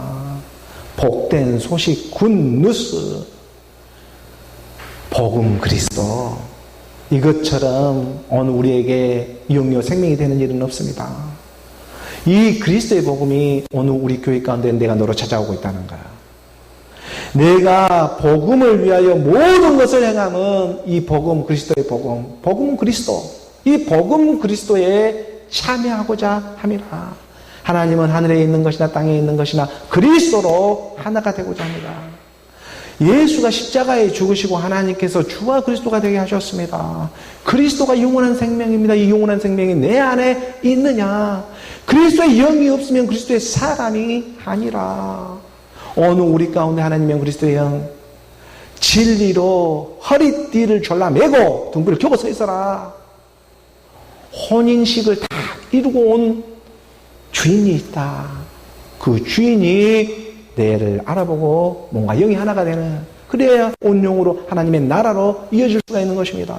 복된 소식, 굿뉴스, 복음 그리스도. 이것처럼 오늘 우리에게 영료 생명이 되는 일은 없습니다. 이 그리스도의 복음이 오늘 우리 교회 가운데 내가 너로 찾아오고 있다는 거야. 내가 복음을 위하여 모든 것을 행하면 이 복음, 그리스도의 복음, 복음 그리스도, 이 복음 그리스도에 참여하고자 함이라. 하나님은 하늘에 있는 것이나 땅에 있는 것이나 그리스도로 하나가 되고자 합니다. 예수가 십자가에 죽으시고 하나님께서 주와 그리스도가 되게 하셨습니다. 그리스도가 영원한 생명입니다. 이 영원한 생명이 내 안에 있느냐? 그리스도의 영이 없으면 그리스도의 사람이 아니라. 오늘 우리 가운데 하나님은 그리스도의 영, 진리로 허리띠를 졸라매고 등불을 켜고 서 있어라. 혼인식을 다 이루고 온 주인이 있다. 그 주인이 내를 알아보고 뭔가 영이 하나가 되는, 그래야 온 영으로 하나님의 나라로 이어질 수가 있는 것입니다.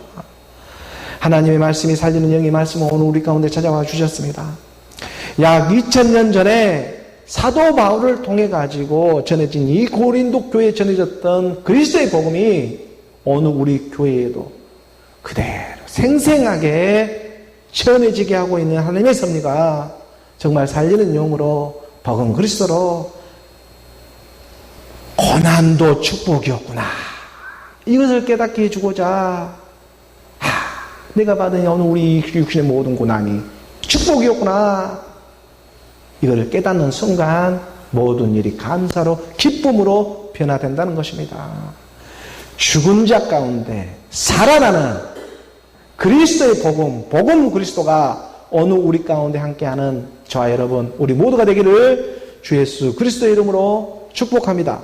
하나님의 말씀이 살리는 영의 말씀은 오늘 우리 가운데 찾아와 주셨습니다. 약 2000년 전에 사도 바울을 통해 가지고 전해진 이 고린도 교회에 전해졌던 그리스도의 복음이 오늘 우리 교회에도 그대로 생생하게 전해지게 하고 있는 하나님의 섭리가 정말 살리는 영으로 복음 그리스도로 고난도 축복이었구나. 이것을 깨닫게 해주고자, 내가 받은 오늘 우리 육신의 모든 고난이 축복이었구나. 이걸 깨닫는 순간 모든 일이 감사로 기쁨으로 변화된다는 것입니다. 죽은 자 가운데 살아나는 그리스도의 복음, 복음 그리스도가 오늘 우리 가운데 함께하는 저와 여러분, 우리 모두가 되기를 주 예수 그리스도의 이름으로 축복합니다.